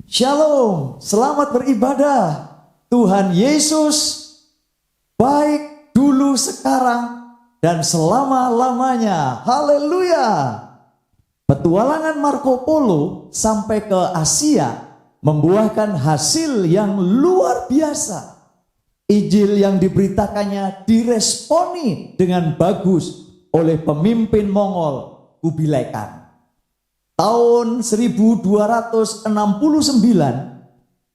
Shalom, selamat beribadah. Tuhan Yesus baik dulu, sekarang, dan selama-lamanya. Haleluya. Petualangan Marco Polo sampai ke Asia membuahkan hasil yang luar biasa. Injil yang diberitakannya diresponi dengan bagus oleh pemimpin Mongol Kubilai Khan. Tahun 1269,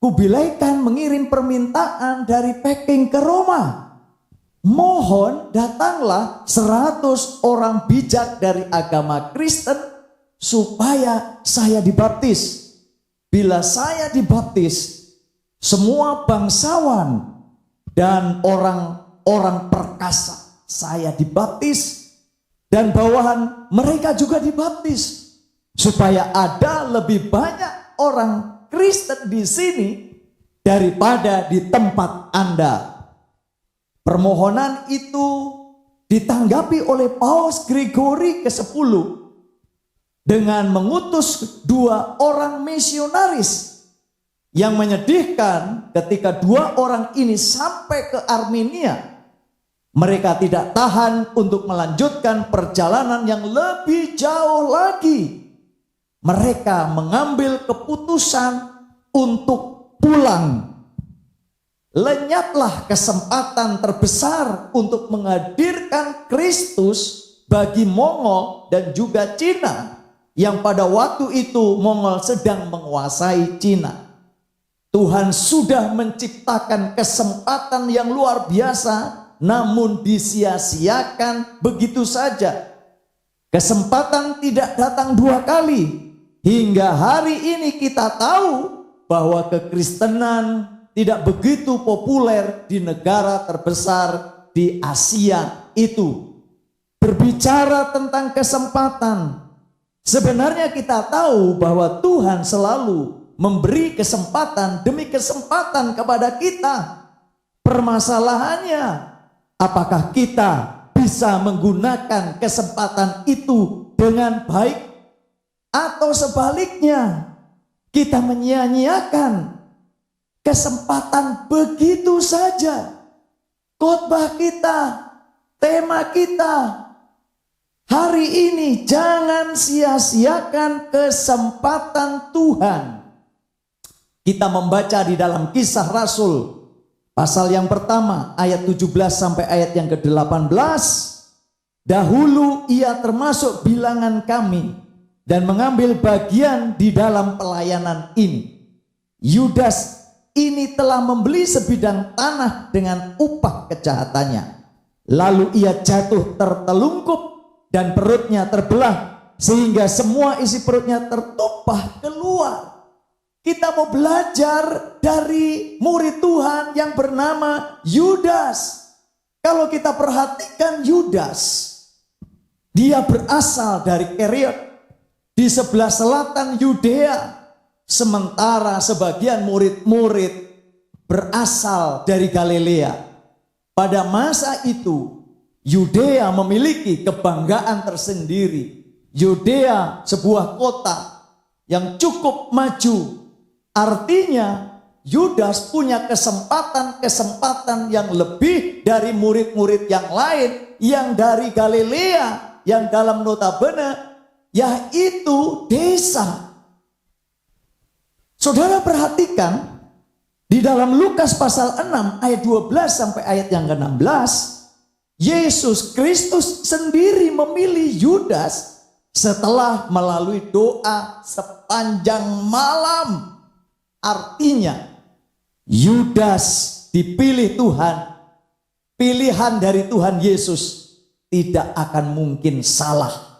Kubilai Khan mengirim permintaan dari Peking ke Roma. Mohon datanglah 100 orang bijak dari agama Kristen supaya saya dibaptis. Bila saya dibaptis, semua bangsawan dan orang-orang perkasa saya dibaptis, dan bawahan mereka juga dibaptis. Supaya ada lebih banyak orang Kristen di sini daripada di tempat Anda. Permohonan itu ditanggapi oleh Paus Gregory ke-10 dengan mengutus 2 orang misionaris. Yang menyedihkan, ketika 2 orang ini sampai ke Armenia, mereka tidak tahan untuk melanjutkan perjalanan yang lebih jauh lagi. Mereka mengambil keputusan untuk pulang. Lenyaplah kesempatan terbesar untuk menghadirkan Kristus bagi Mongol dan juga Cina, yang pada waktu itu Mongol sedang menguasai Cina. Tuhan sudah menciptakan kesempatan yang luar biasa, namun disia-siakan begitu saja. Kesempatan tidak datang 2 kali. Hingga hari ini kita tahu bahwa kekristenan tidak begitu populer di negara terbesar di Asia itu. Berbicara tentang kesempatan, sebenarnya kita tahu bahwa Tuhan selalu memberi kesempatan demi kesempatan kepada kita. Permasalahannya, apakah kita bisa menggunakan kesempatan itu dengan baik? Atau sebaliknya, kita menyia-nyiakan kesempatan begitu saja. Khotbah kita, tema kita hari ini, jangan sia-siakan kesempatan Tuhan. Kita membaca di dalam Kisah Rasul pasal yang pertama ayat 17 sampai ayat yang ke-18. Dahulu ia termasuk bilangan kami dan mengambil bagian di dalam pelayanan ini. Yudas ini telah membeli sebidang tanah dengan upah kejahatannya. Lalu ia jatuh tertelungkup dan perutnya terbelah, sehingga semua isi perutnya tertumpah keluar. Kita mau belajar dari murid Tuhan yang bernama Yudas. Kalau kita perhatikan Yudas, dia berasal dari Keriot di sebelah selatan Yudea, sementara sebagian murid-murid berasal dari Galilea. Pada masa itu, Yudea memiliki kebanggaan tersendiri. Yudea sebuah kota yang cukup maju. Artinya, Yudas punya kesempatan yang lebih dari murid-murid yang lain yang dari Galilea, yang dalam notabene yaitu desa. Saudara perhatikan di dalam Lukas pasal 6 ayat 12 sampai ayat yang ke-16, Yesus Kristus sendiri memilih Yudas setelah melalui doa sepanjang malam. Artinya Yudas dipilih Tuhan, pilihan dari Tuhan Yesus tidak akan mungkin salah.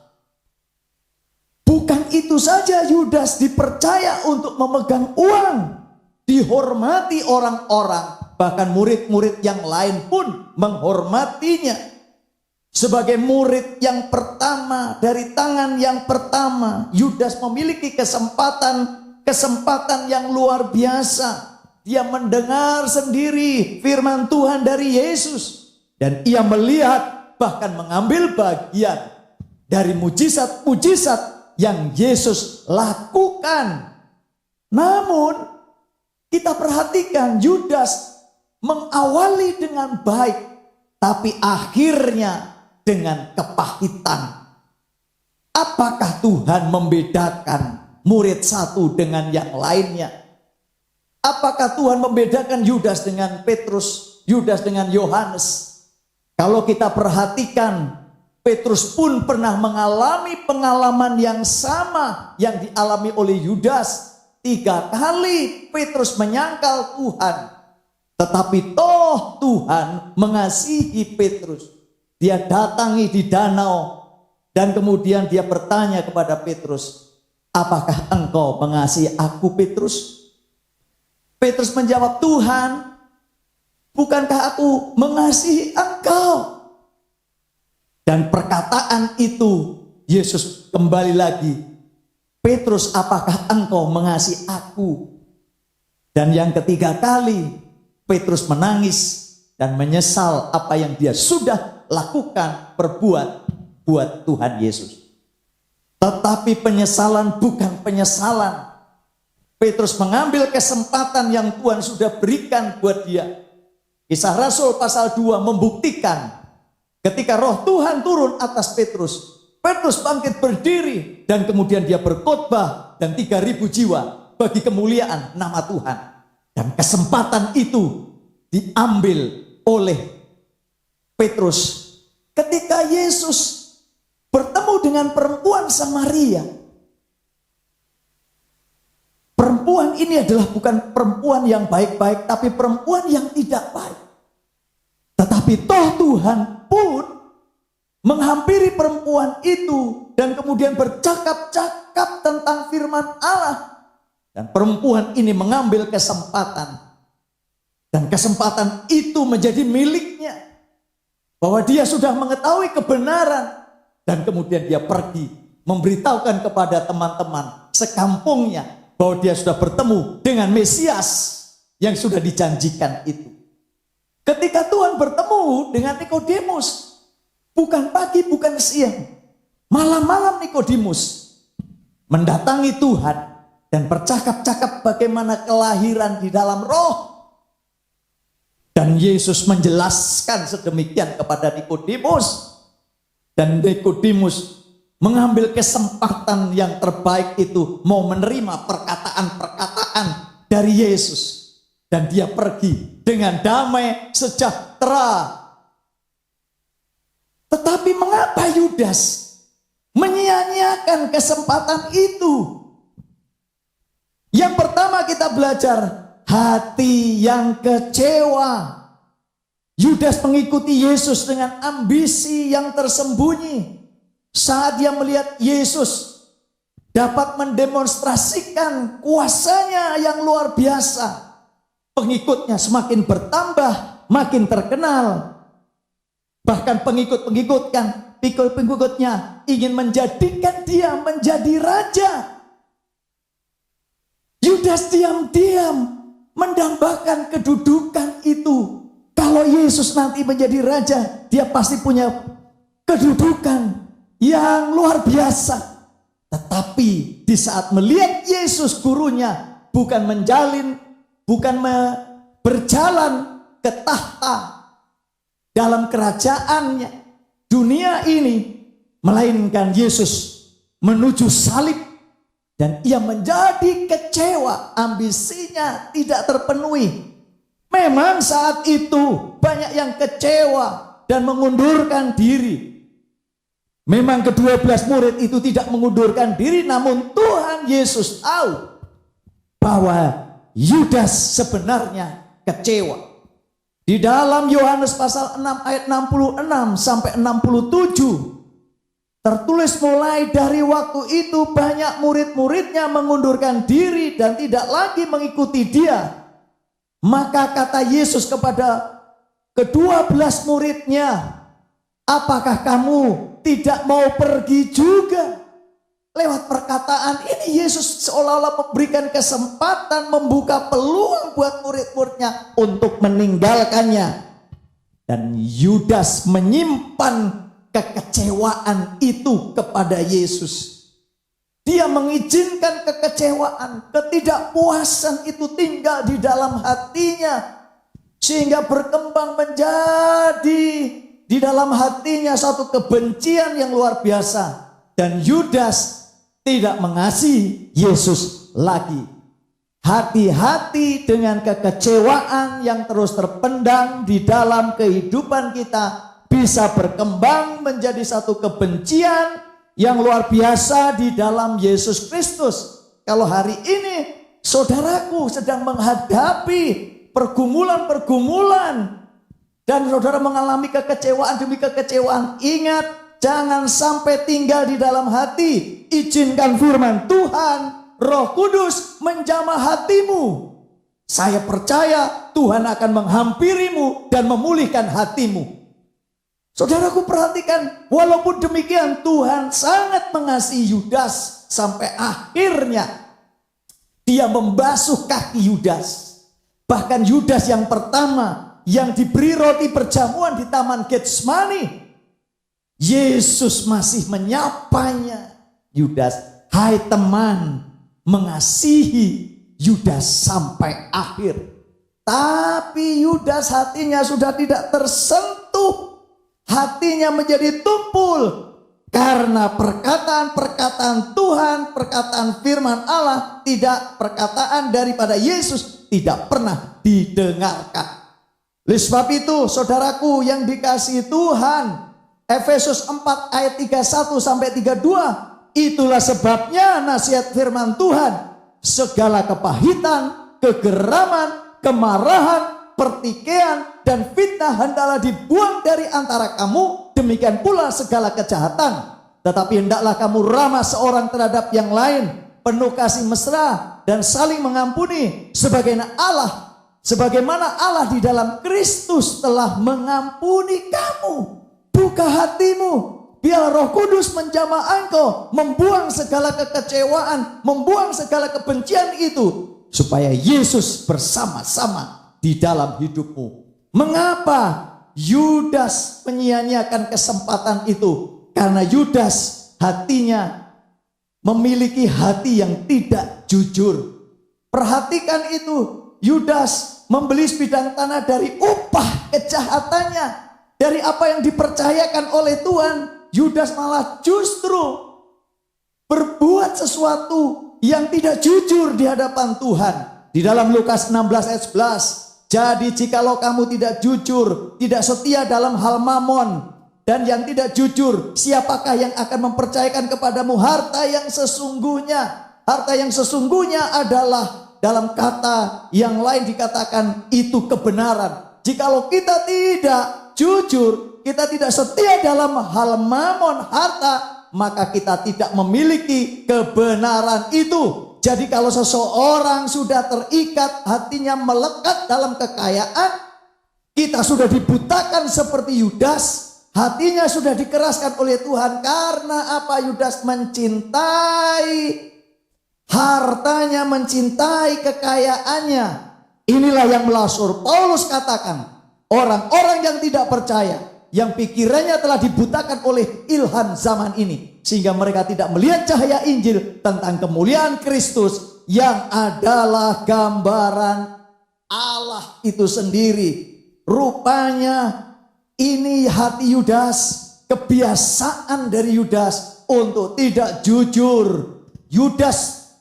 Bukan itu saja, Yudas dipercaya untuk memegang uang, dihormati orang-orang, bahkan murid-murid yang lain pun menghormatinya. Sebagai murid yang pertama dari tangan yang pertama, Yudas memiliki kesempatan yang luar biasa. Dia mendengar sendiri firman Tuhan dari Yesus, dan ia melihat bahkan mengambil bagian dari mujizat-mujizat yang Yesus lakukan. Namun kita perhatikan Yudas mengawali dengan baik, tapi akhirnya dengan kepahitan. Apakah Tuhan membedakan murid satu dengan yang lainnya? Apakah Tuhan membedakan Yudas dengan Petrus, Yudas dengan Yohanes? Kalau kita perhatikan, Petrus pun pernah mengalami pengalaman yang sama yang dialami oleh Yudas. 3 kali Petrus menyangkal Tuhan. Tetapi toh Tuhan mengasihi Petrus. Dia datangi di danau dan kemudian dia bertanya kepada Petrus, apakah engkau mengasihi aku, Petrus? Petrus menjawab, Tuhan, bukankah aku mengasihi engkau? Dan perkataan itu Yesus kembali lagi, Petrus, apakah engkau mengasihi aku? Dan yang ketiga kali Petrus menangis dan menyesal apa yang dia sudah lakukan, perbuat buat Tuhan Yesus. Tetapi penyesalan bukan penyesalan. Petrus mengambil kesempatan yang Tuhan sudah berikan buat dia. Kisah Rasul pasal 2 membuktikan ketika roh Tuhan turun atas Petrus, Petrus bangkit berdiri dan kemudian dia berkhotbah dan 3.000 jiwa bagi kemuliaan nama Tuhan. Dan kesempatan itu diambil oleh Petrus ketika Yesus bertemu dengan perempuan Samaria. Perempuan ini adalah bukan perempuan yang baik-baik, tapi perempuan yang tidak baik. Tetapi toh Tuhan pun menghampiri perempuan itu dan kemudian bercakap-cakap tentang firman Allah. Dan perempuan ini mengambil kesempatan. Dan kesempatan itu menjadi miliknya. Bahwa dia sudah mengetahui kebenaran. Dan kemudian dia pergi memberitahukan kepada teman-teman sekampungnya bahwa dia sudah bertemu dengan Mesias yang sudah dijanjikan itu. Ketika Tuhan bertemu dengan Nikodemus, bukan pagi, bukan siang, malam-malam Nikodemus mendatangi Tuhan dan bercakap-cakap bagaimana kelahiran di dalam roh. Dan Yesus menjelaskan sedemikian kepada Nikodemus. Dan Nikodemus mengambil kesempatan yang terbaik itu, mau menerima perkataan-perkataan dari Yesus. Dan dia pergi dengan damai sejahtera. Tetapi mengapa Yudas menyia-nyiakan kesempatan itu? Yang pertama kita belajar hati yang kecewa. Yudas mengikuti Yesus dengan ambisi yang tersembunyi. Saat dia melihat Yesus dapat mendemonstrasikan kuasanya yang luar biasa, pengikutnya semakin bertambah, makin terkenal. Bahkan pengikutnya ingin menjadikan dia menjadi raja. Yudas diam-diam mendambakan kedudukan itu. Kalau Yesus nanti menjadi raja, dia pasti punya kedudukan yang luar biasa. Tetapi di saat melihat Yesus gurunya bukan berjalan ke tahta dalam kerajaannya dunia ini, melainkan Yesus menuju salib. Dan ia menjadi kecewa, ambisinya tidak terpenuhi. Memang saat itu banyak yang kecewa dan mengundurkan diri. Memang ke-12 murid itu tidak mengundurkan diri, namun Tuhan Yesus tahu bahwa Yudas sebenarnya kecewa. Di dalam Yohanes pasal 6 ayat 66 sampai 67 tertulis, mulai dari waktu itu banyak murid-muridnya mengundurkan diri dan tidak lagi mengikuti dia. Maka kata Yesus kepada ke-12 muridnya, apakah kamu tidak mau pergi juga? Lewat perkataan ini Yesus seolah-olah memberikan kesempatan, membuka peluang buat murid-muridnya untuk meninggalkannya. Dan Yudas menyimpan kekecewaan itu kepada Yesus. Dia mengizinkan kekecewaan, ketidakpuasan itu tinggal di dalam hatinya. Sehingga berkembang menjadi di dalam hatinya satu kebencian yang luar biasa. Dan Yudas tidak mengasihi Yesus lagi. Hati-hati dengan kekecewaan yang terus terpendam di dalam kehidupan kita. Bisa berkembang menjadi satu kebencian yang luar biasa di dalam Yesus Kristus. Kalau hari ini saudaraku sedang menghadapi pergumulan-pergumulan dan saudara mengalami kekecewaan demi kekecewaan, ingat, jangan sampai tinggal di dalam hati. Izinkan firman Tuhan, Roh Kudus menjamah hatimu. Saya percaya Tuhan akan menghampirimu dan memulihkan hatimu. Saudaraku, perhatikan, walaupun demikian Tuhan sangat mengasihi Yudas sampai akhirnya dia membasuh kaki Yudas. Bahkan Yudas yang pertama yang diberi roti perjamuan di Taman Getsemani, Yesus masih menyapanya. Yudas, hai teman, mengasihi Yudas sampai akhir. Tapi Yudas hatinya sudah tidak tersentuh. Hatinya menjadi tumpul karena perkataan-perkataan Tuhan, perkataan firman Allah, tidak perkataan daripada Yesus tidak pernah didengarkan. Oleh sebab itu, saudaraku yang dikasihi Tuhan, Efesus 4 ayat 31 sampai 32, itulah sebabnya nasihat firman Tuhan, segala kepahitan, kegeraman, kemarahan, pertikaian dan fitnah hendaklah dibuang dari antara kamu, demikian pula segala kejahatan. Tetapi hendaklah kamu ramah seorang terhadap yang lain, penuh kasih mesra dan saling mengampuni, sebagaimana Allah di dalam Kristus telah mengampuni kamu. Buka hatimu, biar Roh Kudus menjamah engkau, membuang segala kekecewaan, membuang segala kebencian itu, supaya Yesus bersama-sama di dalam hidupmu. Mengapa Yudas menyia-nyiakan kesempatan itu? Karena Yudas hatinya memiliki hati yang tidak jujur. Perhatikan itu, Yudas membeli sebidang tanah dari upah kejahatannya, dari apa yang dipercayakan oleh Tuhan. Yudas malah justru berbuat sesuatu yang tidak jujur di hadapan Tuhan. Di dalam Lukas 16 ayat 11, jadi jikalau kamu tidak jujur, tidak setia dalam hal mamon, dan yang tidak jujur, siapakah yang akan mempercayakan kepadamu harta yang sesungguhnya? Harta yang sesungguhnya adalah, dalam kata yang lain dikatakan, itu kebenaran. Jikalau kita tidak jujur, kita tidak setia dalam hal mamon, harta, maka kita tidak memiliki kebenaran itu. Jadi kalau seseorang sudah terikat, hatinya melekat dalam kekayaan, kita sudah dibutakan seperti Yudas, hatinya sudah dikeraskan oleh Tuhan. Karena apa? Yudas mencintai hartanya, mencintai kekayaannya. Inilah yang Rasul Paulus katakan, orang-orang yang tidak percaya, yang pikirannya telah dibutakan oleh ilham zaman ini, sehingga mereka tidak melihat cahaya Injil tentang kemuliaan Kristus yang adalah gambaran Allah itu sendiri. Rupanya ini hati Yudas, kebiasaan dari Yudas untuk tidak jujur. Yudas,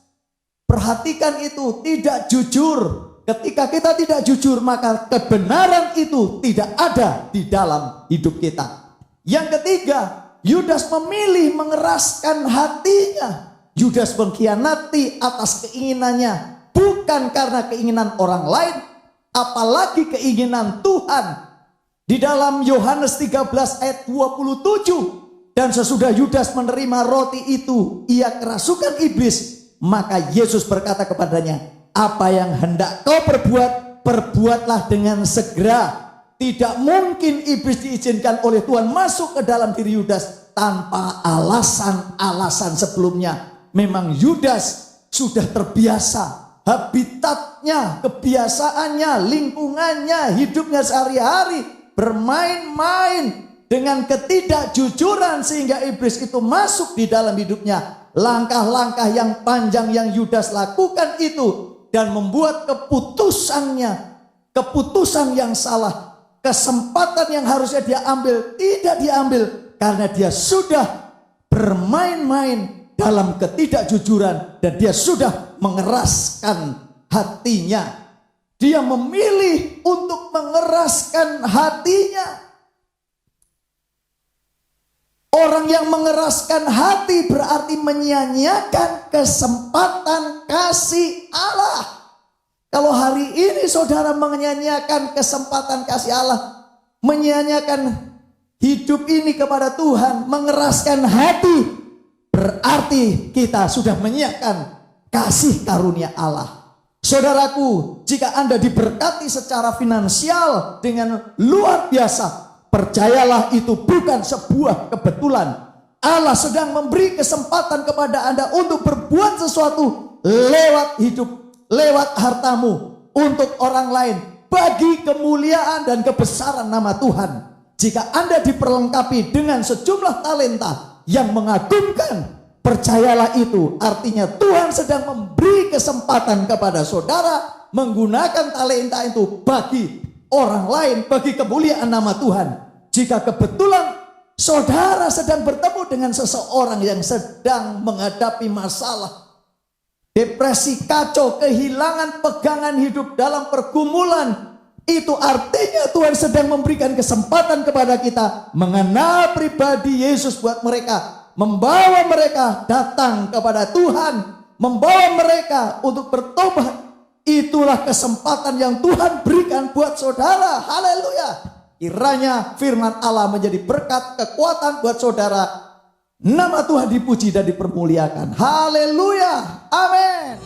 perhatikan itu, tidak jujur. Ketika kita tidak jujur, maka kebenaran itu tidak ada di dalam hidup kita. Yang ketiga, Yudas memilih mengeraskan hatinya. Yudas mengkhianati atas keinginannya, bukan karena keinginan orang lain, apalagi keinginan Tuhan. Di dalam Yohanes 13 ayat 27, dan sesudah Yudas menerima roti itu, ia kerasukan iblis. Maka Yesus berkata kepadanya, apa yang hendak kau perbuat, perbuatlah dengan segera. Tidak mungkin iblis diizinkan oleh Tuhan masuk ke dalam diri Yudas tanpa alasan-alasan sebelumnya. Memang Yudas sudah terbiasa, habitatnya, kebiasaannya, lingkungannya, hidupnya sehari-hari bermain-main dengan ketidakjujuran, sehingga iblis itu masuk di dalam hidupnya. langkah-langkah yang panjang yang Yudas lakukan itu dan membuat keputusan yang salah, kesempatan yang harusnya dia ambil tidak diambil karena dia sudah bermain-main dalam ketidakjujuran dan dia sudah mengeraskan hatinya. Dia memilih untuk mengeraskan hatinya. Orang yang mengeraskan hati berarti menyia-nyiakan kesempatan kasih Allah. Kalau hari ini saudara menyia-nyiakan kesempatan kasih Allah, menyia-nyiakan hidup ini kepada Tuhan, mengeraskan hati, berarti kita sudah menyia-nyiakan kasih karunia Allah. Saudaraku, jika Anda diberkati secara finansial dengan luar biasa, percayalah itu bukan sebuah kebetulan. Allah sedang memberi kesempatan kepada Anda untuk berbuat sesuatu lewat hidup, lewat hartamu untuk orang lain, bagi kemuliaan dan kebesaran nama Tuhan. Jika Anda diperlengkapi dengan sejumlah talenta yang mengagumkan, percayalah itu artinya Tuhan sedang memberi kesempatan kepada saudara menggunakan talenta itu bagi orang lain, bagi kemuliaan nama Tuhan. Jika kebetulan saudara sedang bertemu dengan seseorang yang sedang menghadapi masalah, depresi, kacau, kehilangan pegangan hidup dalam pergumulan, itu artinya Tuhan sedang memberikan kesempatan kepada kita mengenal pribadi Yesus buat mereka, membawa mereka datang kepada Tuhan, membawa mereka untuk bertobat. Itulah kesempatan yang Tuhan berikan buat saudara. Haleluya. Kiranya firman Allah menjadi berkat, kekuatan buat saudara. Nama Tuhan dipuji dan dipermuliakan. Haleluya. Amin.